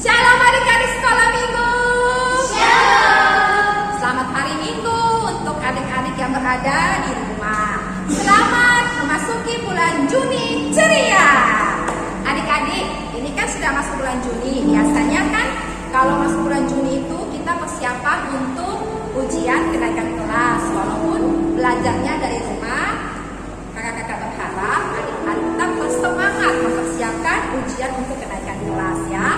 Shalom adik-adik sekolah minggu. Shalom. Selamat hari Minggu untuk adik-adik yang berada di rumah. Selamat memasuki bulan Juni ceria. Adik-adik, ini kan sudah masuk bulan Juni. Biasanya kan kalau masuk bulan Juni itu kita persiapan untuk ujian kenaikan kelas. Walaupun belajarnya dari rumah, kakak-kakak berharap adik-adik tetap bersemangat mempersiapkan ujian untuk kenaikan kelas ya.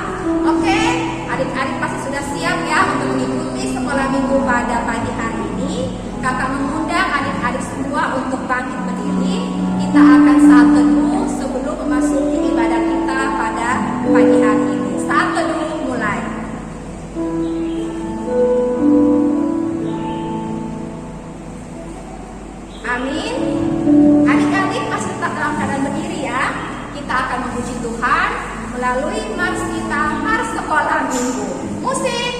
Oke, adik-adik pasti sudah siap ya untuk mengikuti sekolah minggu pada pagi hari ini. Kakak mengundang adik-adik semua untuk bangkit berdiri. Kita akan saat teduh sebelum memasuki ibadah kita pada pagi hari ini. Saat teduh mulai. Amin. Adik-adik masih tetap dalam keadaan berdiri ya. Kita akan memuji Tuhan melalui mars kita, mars sekolah minggu. Musik.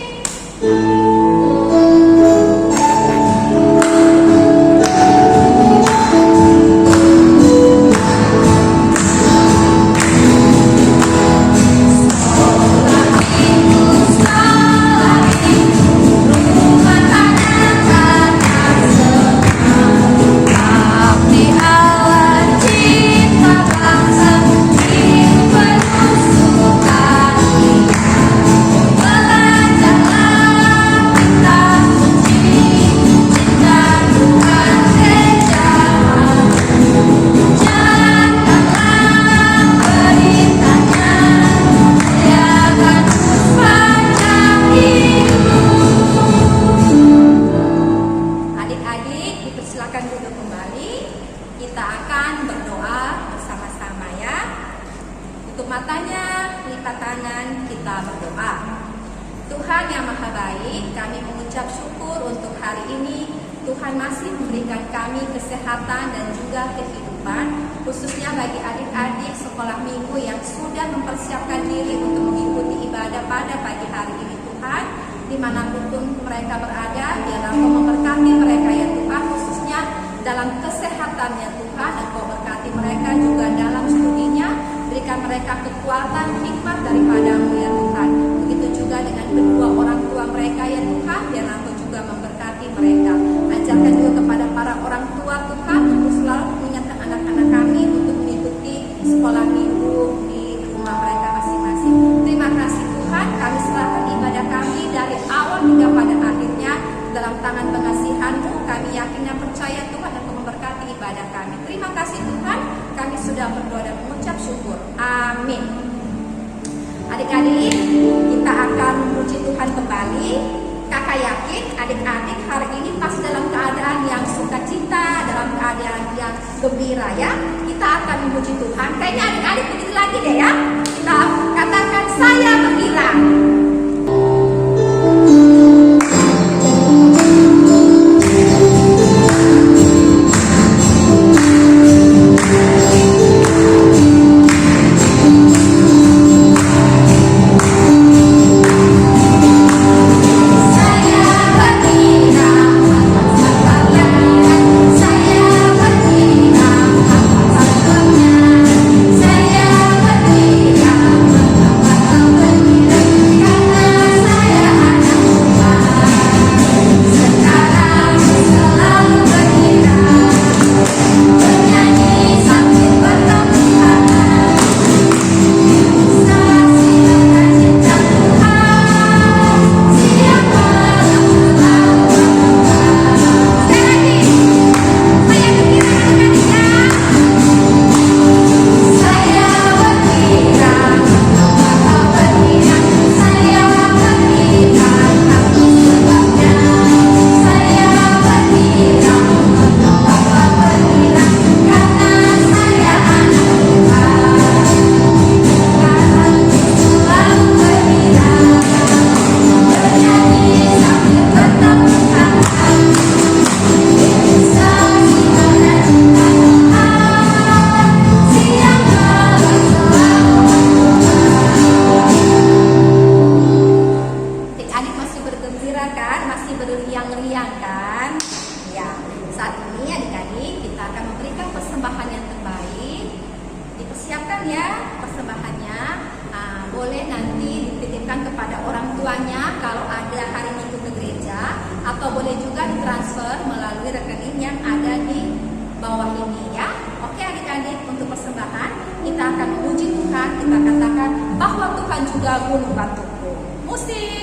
Tuhan masih memberikan kami kesehatan dan juga kehidupan, khususnya bagi adik-adik sekolah minggu yang sudah mempersiapkan diri untuk mengikuti ibadah pada pagi hari ini. Tuhan, dimanapun mereka berada, biarlah Kau memberkati mereka ya Tuhan, khususnya dalam kesehatannya Tuhan, dan Kau berkati mereka juga dalam studinya, berikan mereka kekuatan, hikmat daripada-Mu ya Tuhan. Begitu juga dengan kedua orang tua mereka ya Tuhan, biarlah Kau juga memberkati mereka. Ajarkan juga kepada para orang tua Tuhan untuk selalu mengingatkan anak-anak kami untuk mengikuti sekolah minggu di rumah mereka masing-masing. Terima kasih Tuhan, kami serahkan ibadah kami dari awal hingga pada akhirnya dalam tangan pengasihan-Mu. Kami yakin dan percaya Tuhan akan memberkati ibadah kami. Terima kasih Tuhan, kami sudah berdoa dan mengucap syukur. Amin. Adik-adik, kita akan memuji Tuhan kembali. Kakak yakin adik-adik hari ini pasti dalam keadaan yang sukacita, dalam keadaan yang gembira ya. Kita akan memuji Tuhan. Kayaknya adik-adik begitu lagi deh ya. Kita katakan saya gembira. Saya dikirimkan kepada orang tuanya kalau ada hari Minggu ke gereja, atau boleh juga ditransfer melalui rekening yang ada di bawah ini ya. Oke adik-adik, untuk persembahan kita akan memuji Tuhan, kita katakan bahwa Tuhan juga gunung batuku. Musik.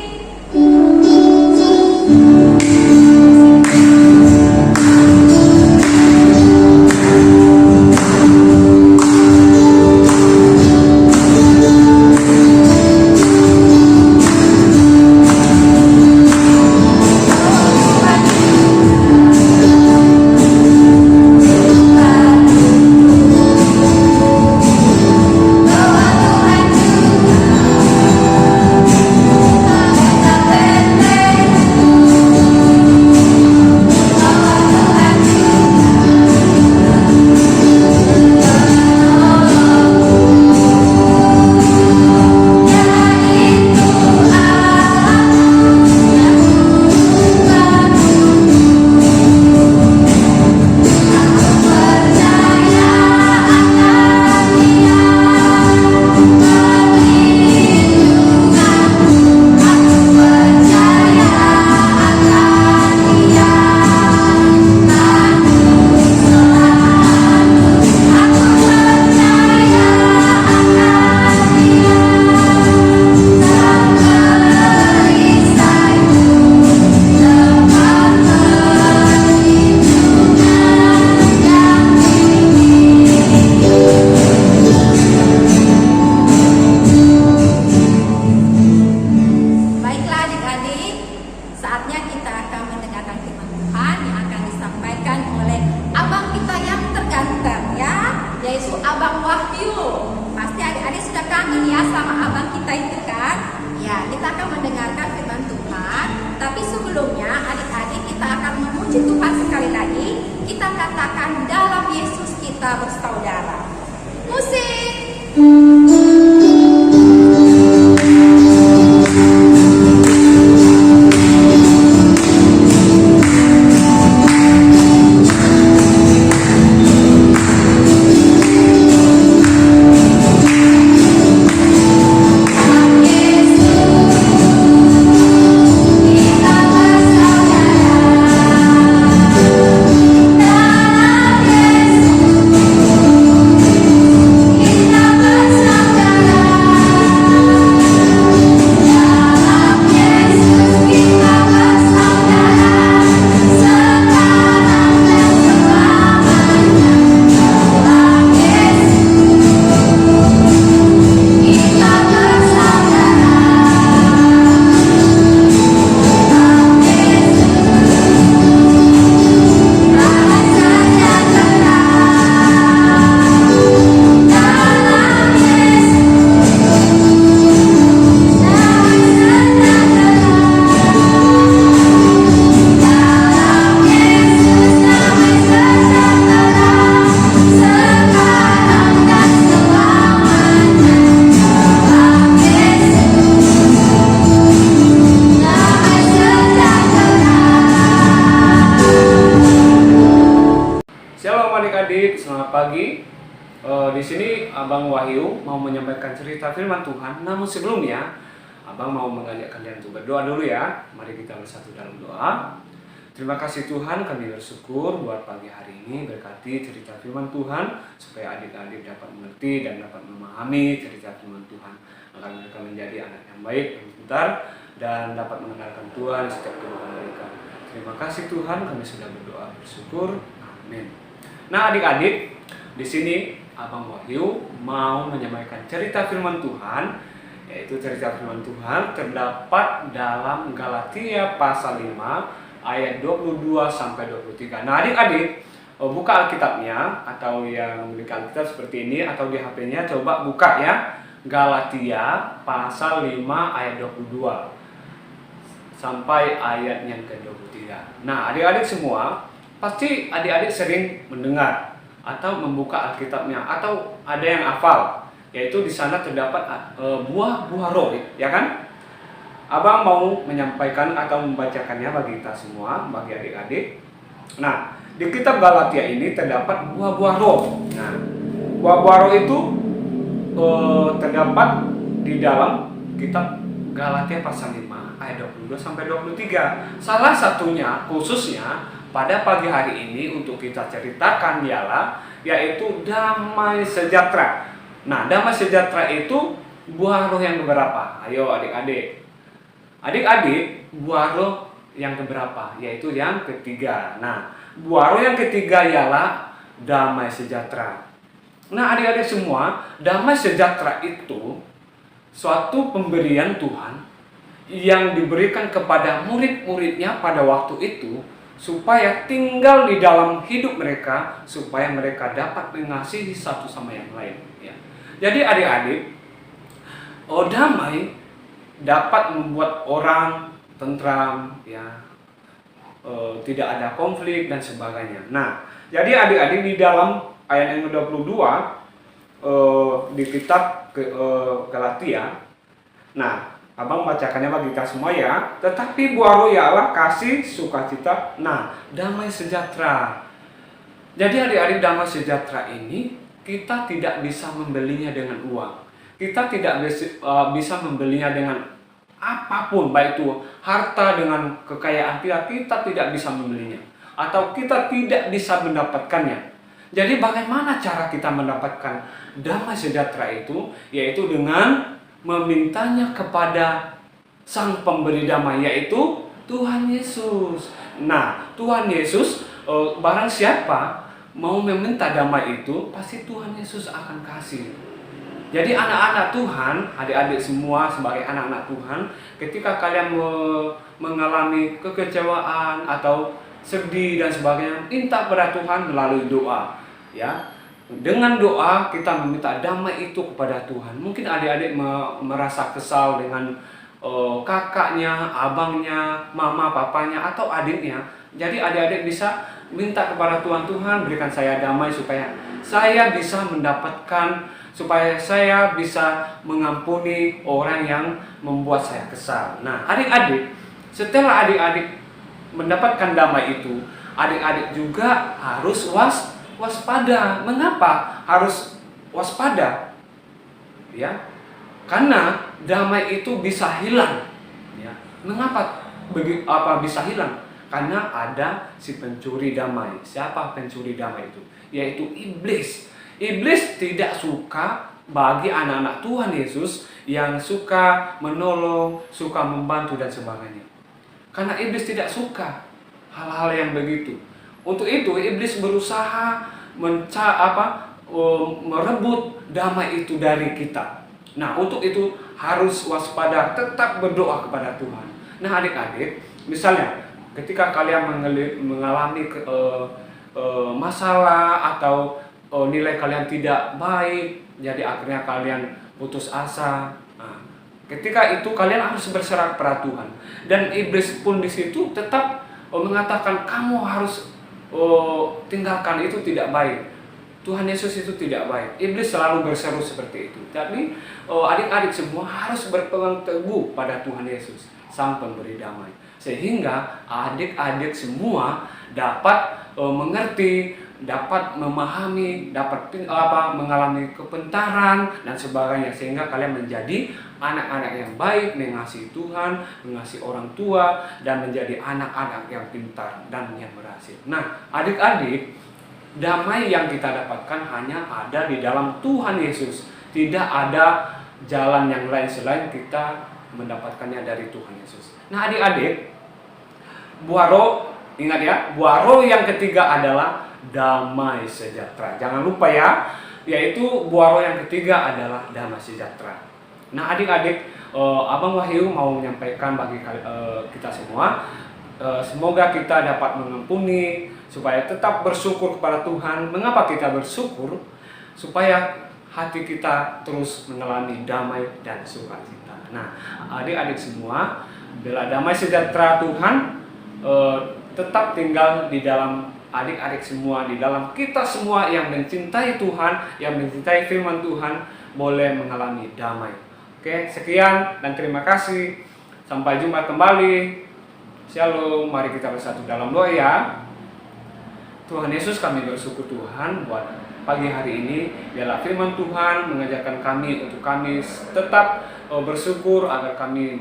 Tuhan sekali lagi, kita katakan dalam Yesus kita bersaudara. Musik. Selamat pagi. Di sini Abang Wahyu mau menyampaikan cerita firman Tuhan. Namun sebelumnya, Abang mau mengajak kalian untuk berdoa dulu ya. Mari kita bersatu dalam doa. Terima kasih Tuhan, kami bersyukur buat pagi hari ini. Berkati cerita firman Tuhan supaya adik-adik dapat mengerti dan dapat memahami cerita firman Tuhan, agar mereka menjadi anak yang baik, yang pintar, dan dapat mengenalkan Tuhan setiap kehidupan mereka. Terima kasih Tuhan, kami sudah berdoa bersyukur. Amin. Nah adik-adik, di sini Abang Wahyu mau menyampaikan cerita firman Tuhan, yaitu cerita firman Tuhan terdapat dalam Galatia pasal 5 ayat 22 sampai 23. Nah adik-adik, buka Alkitabnya, atau yang memiliki Alkitab seperti ini atau di HP-nya, coba buka ya, Galatia pasal 5 ayat 22 sampai ayat yang ke-23. Nah adik-adik semua, pasti adik-adik sering mendengar atau membuka Alkitabnya, atau ada yang hafal, yaitu di sana terdapat buah-buah roh, ya kan? Abang mau menyampaikan atau membacakannya bagi kita semua, bagi adik-adik. Nah, di kitab Galatia ini terdapat buah-buah roh. Nah, buah-buah roh itu terdapat di dalam kitab Galatia pasal 5 ayat 22 sampai 23. Salah satunya khususnya pada pagi hari ini untuk kita ceritakan ialah yaitu damai sejahtera. Nah, damai sejahtera itu buah roh yang keberapa? Ayo adik-adik. Adik-adik, buah roh yang keberapa? Yaitu yang ketiga. Nah, buah roh yang ketiga ialah damai sejahtera. Nah, adik-adik semua, damai sejahtera itu suatu pemberian Tuhan yang diberikan kepada murid-muridnya pada waktu itu supaya tinggal di dalam hidup mereka, supaya mereka dapat mengasihi satu sama yang lain. Ya. Jadi adik-adik, damai dapat membuat orang tentram, ya, tidak ada konflik dan sebagainya. Nah, jadi adik-adik di dalam ayat yang ke-22 di kitab Galatia. Nah, abang bacakannya bagi kita semua ya. Tetapi buah roh ialah kasih, sukacita, nah, damai sejahtera. Jadi adik-adik, damai sejahtera ini kita tidak bisa membelinya dengan uang. Kita tidak bisa membelinya dengan apapun, baik itu harta, dengan kekayaan kita tidak bisa membelinya. Atau kita tidak bisa mendapatkannya. Jadi bagaimana cara kita mendapatkan damai sejahtera itu? Yaitu dengan memintanya kepada Sang Pemberi Damai, yaitu Tuhan Yesus. Nah, Tuhan Yesus, barang siapa mau meminta damai itu, pasti Tuhan Yesus akan kasih. Jadi anak-anak Tuhan, adik-adik semua sebagai anak-anak Tuhan, ketika kalian mengalami kekecewaan atau sedih dan sebagainya, minta kepada Tuhan melalui doa. Ya, dengan doa kita meminta damai itu kepada Tuhan. Mungkin adik-adik merasa kesal dengan kakaknya, abangnya, mama, papanya, atau adiknya. Jadi adik-adik bisa minta kepada Tuhan, Tuhan berikan saya damai supaya saya bisa mendapatkan, supaya saya bisa mengampuni orang yang membuat saya kesal. Nah, adik-adik, setelah adik-adik mendapatkan damai itu, adik-adik juga harus waspada. Mengapa harus waspada? Ya, karena damai itu bisa hilang. Ya, mengapa bisa hilang? Karena ada si pencuri damai. Siapa pencuri damai itu? Yaitu iblis. Iblis tidak suka bagi anak-anak Tuhan Yesus yang suka menolong, suka membantu dan sebagainya. Karena iblis tidak suka hal-hal yang begitu. Untuk itu iblis berusaha merebut damai itu dari kita. Nah, untuk itu harus waspada, tetap berdoa kepada Tuhan. Nah, adik-adik, misalnya ketika kalian mengalami masalah atau nilai kalian tidak baik, jadi akhirnya kalian putus asa. Nah, ketika itu kalian harus berserah kepada Tuhan. Dan iblis pun di situ tetap mengatakan kamu harus tinggalkan, itu tidak baik. Tuhan Yesus itu tidak baik. Iblis selalu berseru seperti itu. Tapi adik-adik semua harus berpegang teguh pada Tuhan Yesus, Sang Pemberi Damai. Sehingga adik-adik semua dapat mengerti, dapat memahami, dapat mengalami kepintaran dan sebagainya, sehingga kalian menjadi anak-anak yang baik, mengasihi Tuhan, mengasihi orang tua, dan menjadi anak-anak yang pintar dan yang berhasil. Nah, adik-adik, damai yang kita dapatkan hanya ada di dalam Tuhan Yesus. Tidak ada jalan yang lain selain kita mendapatkannya dari Tuhan Yesus. Nah, adik-adik, buah roh, ingat ya, buah roh yang ketiga adalah damai sejahtera. Jangan lupa ya, yaitu buah roh yang ketiga adalah damai sejahtera. Nah, adik-adik, Abang Wahyu mau menyampaikan bagi kita semua, semoga kita dapat mengampuni, supaya tetap bersyukur kepada Tuhan. Mengapa kita bersyukur? Supaya hati kita terus mengalami damai dan sukacita. Nah, adik-adik semua, bila damai sejahtera Tuhan tetap tinggal di dalam adik-adik semua, di dalam kita semua yang mencintai Tuhan, yang mencintai firman Tuhan, boleh mengalami damai. Oke, sekian dan terima kasih. Sampai jumpa kembali. Shalom, mari kita bersatu dalam doa ya. Tuhan Yesus, kami bersyukur Tuhan buat pagi hari ini. Biarlah firman Tuhan mengajarkan kami untuk kami tetap bersyukur agar kami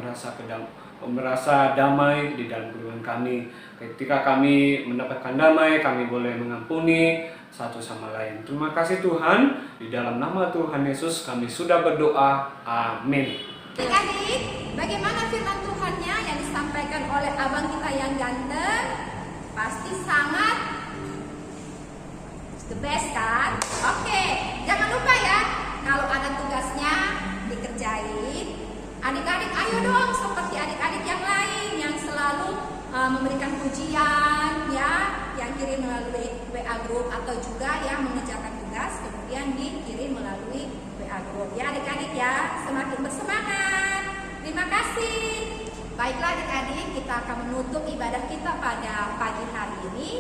merasa damai di dalam hubungan kami. Ketika kami mendapatkan damai, kami boleh mengampuni satu sama lain. Terima kasih Tuhan, di dalam nama Tuhan Yesus kami sudah berdoa. Amin. Adik-adik, bagaimana firman Tuhannya yang disampaikan oleh abang kita yang ganteng? Pasti sangat the best kan? Oke, jangan lupa ya, kalau ada tugasnya dikerjain. Adik-adik ayo dong seperti adik-adik yang lain yang selalu memberikan pujian ya, yang kirim melalui WA group atau juga yang mengerjakan tugas kemudian dikirim melalui WA group ya adik-adik ya. Semakin bersemangat. Terima kasih. Baiklah adik-adik, kita akan menutup ibadah kita pada pagi hari ini.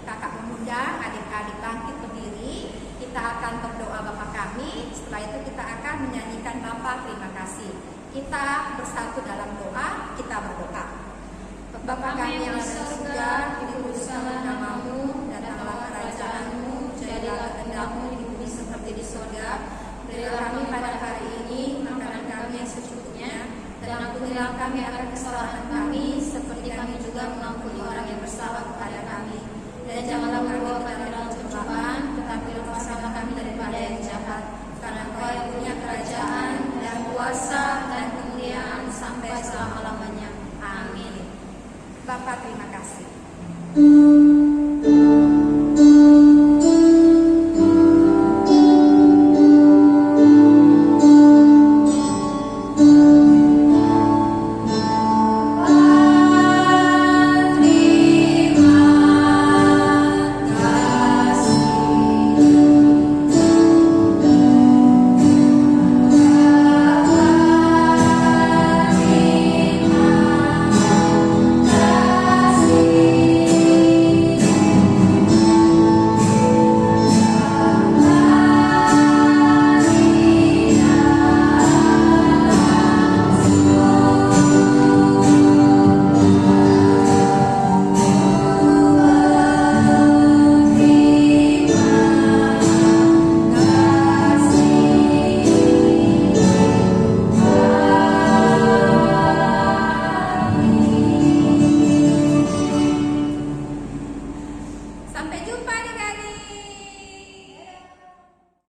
Kakak mengundang adik-adik bangkit berdiri. Kita akan berdoa Bapa kami. Setelah itu kita akan menyanyikan Bapa terima kasih. Kita bersatu dalam doa, kita berdoa. Bapa kami yang ada di surga, dikuduskanlah namamu, datanglah kerajaanmu, jadilah kehendakmu di bumi seperti di surga. Berilah kami pada hari ini makanan kami yang secukupnya, dan ampunilah kami akan kesalahan kami, seperti kami juga mengampuni orang yang bersalah kepada kami. Dan janganlah membawa kami dalam pencobaan, tetapi lepaskanlah kami daripada yang jahat. Karena Engkau yang punya kerajaan dan kuasa dan kemuliaan sampai selama-lamanya. Amin. Bapak terima kasih.